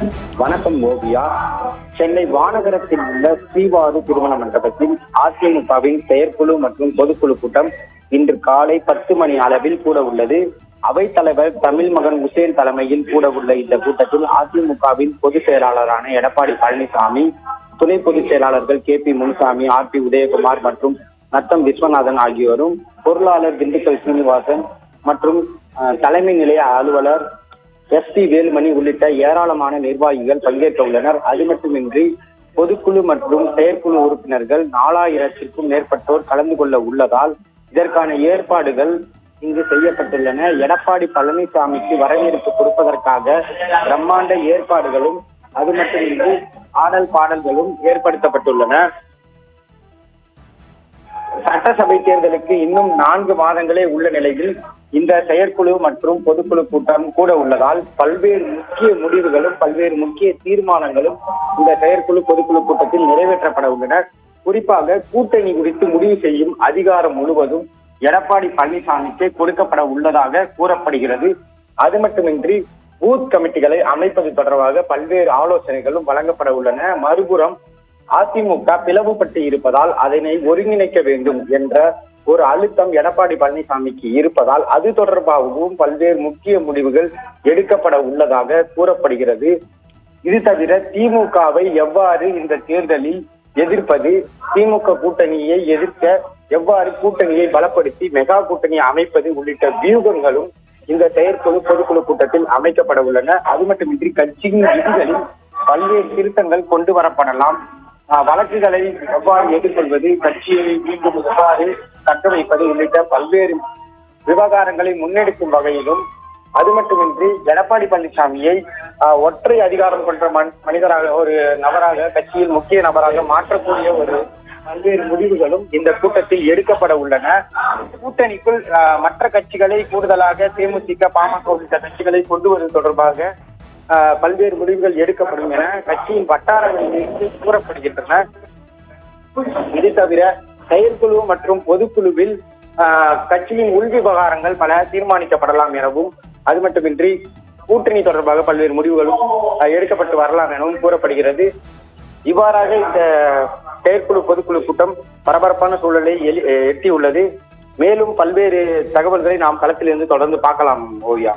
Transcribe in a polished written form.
வணக்கம் ஓவியா. சென்னை வானகரத்தில் உள்ள ஸ்ரீவாரு திருமண மண்டபத்தில் அதிமுகவின் செயற்குழு மற்றும் பொதுக்குழு கூட்டம் இன்று காலை 10 மணி அளவில் கூட உள்ளது. அவைத்தலைவர் தமிழ் மகன் உசேன் தலைமையில் கூட உள்ள இந்த கூட்டத்தில் அதிமுகவின் பொதுச் செயலாளரான எடப்பாடி பழனிசாமி, துணை பொதுச் செயலாளர்கள் KP முனுசாமி, RP உதயகுமார் மற்றும் நத்தம் விஸ்வநாதன் ஆகியோரும், பொருளாளர் திண்டுக்கல் சீனிவாசன் மற்றும் தலைமை நிலைய அலுவலர் SP வேலுமணி உள்ளிட்ட ஏராளமான நிர்வாகிகள் பங்கேற்க உள்ளனர். அது மட்டுமின்றி பொதுக்குழு மற்றும் செயற்குழு உறுப்பினர்கள் 4000த்திற்கும் மேற்பட்டோர் கலந்து கொள்ள உள்ளதால் இதற்கான ஏற்பாடுகள் இங்கு செய்யப்பட்டுள்ளன. எடப்பாடி பழனிசாமிக்கு வரவேற்பு கொடுப்பதற்காக பிரம்மாண்ட ஏற்பாடுகளும் அது மட்டுமின்றி ஆடல் பாடல்களும் ஏற்படுத்தப்பட்டுள்ளன. சட்டசபை தேர்தலுக்கு இன்னும் 4 மாதங்களே உள்ள நிலையில் இந்த செயற்குழு மற்றும் பொதுக்குழு கூட்டம் கூட உள்ளதால் பல்வேறு முக்கிய முடிவுகளும் பல்வேறு முக்கிய தீர்மானங்களும் இந்த செயற்குழு பொதுக்குழு கூட்டத்தில் நிறைவேற்றப்பட உள்ளன. குறிப்பாக கூட்டணி குறித்து முடிவு செய்யும் அதிகாரம் முழுவதும் எடப்பாடி பழனிசாமிக்கு கொடுக்கப்பட உள்ளதாக கூறப்படுகிறது. அது மட்டுமின்றி பூத் கமிட்டிகளை அமைப்பது தொடர்பாக பல்வேறு ஆலோசனைகளும் வழங்கப்பட உள்ளன. மறுபுறம் அதிமுக பிளவுபட்டு இருப்பதால் அதனை ஒருங்கிணைக்க வேண்டும் என்ற ஒரு அழுத்தம் எடப்பாடி பழனிசாமிக்கு இருப்பதால் அது தொடர்பாகவும் பல்வேறு முக்கிய முடிவுகள் எடுக்கப்பட உள்ளதாக கூறப்படுகிறது. இது தவிர திமுகவை எவ்வாறு இந்த தேர்தலில் எதிர்ப்பது, திமுக கூட்டணியை எதிர்க்க எவ்வாறு கூட்டணியை பலப்படுத்தி மெகா கூட்டணியை அமைப்பது உள்ளிட்ட வியூகங்களும் இந்த செயற்குழு பொதுக்குழு கூட்டத்தில் அமைக்கப்பட உள்ளன. அது மட்டுமின்றி கட்சியின் விதிகளில் பல்வேறு திருத்தங்கள் கொண்டு வரப்படலாம். வழக்குகளை எவ்வாறு எதிர்கொள்வது, கட்சியை மீண்டும் எவ்வாறு கட்டமைப்பது உள்ளிட்ட பல்வேறு விவகாரங்களை முன்னெடுக்கும் வகையிலும், அது மட்டுமின்றி எடப்பாடி பழனிசாமியை ஒற்றை அதிகாரம் கொண்ட மனிதராக, ஒரு நபராக, கட்சியில் முக்கிய நபராக மாற்றக்கூடிய ஒரு பல்வேறு முடிவுகளும் இந்த கூட்டத்தில் எடுக்கப்பட உள்ளன. கூட்டணிக்குள் மற்ற கட்சிகளை கூடுதலாக தேமுதிக, பாமக உள்ளிட்ட கட்சிகளை கொண்டு வருவது தொடர்பாக பல்வேறு முடிவுகள் எடுக்கப்படும் என கட்சியின் வட்டாரங்களிலிருந்து கூறப்படுகின்றன. இது தவிர செயற்குழு மற்றும் பொதுக்குழுவில் கட்சியின் உள் விவகாரங்கள் பல தீர்மானிக்கப்படலாம் எனவும், அது மட்டுமின்றி கூட்டணி தொடர்பாக பல்வேறு முடிவுகளும் எடுக்கப்பட்டு வரலாம் எனவும் கூறப்படுகிறது. இவ்வாறாக இந்த செயற்குழு பொதுக்குழு கூட்டம் பரபரப்பான சூழலை எட்டியுள்ளது. மேலும் பல்வேறு தகவல்களை நாம் களத்திலிருந்து தொடர்ந்து பார்க்கலாம் ஓவியா.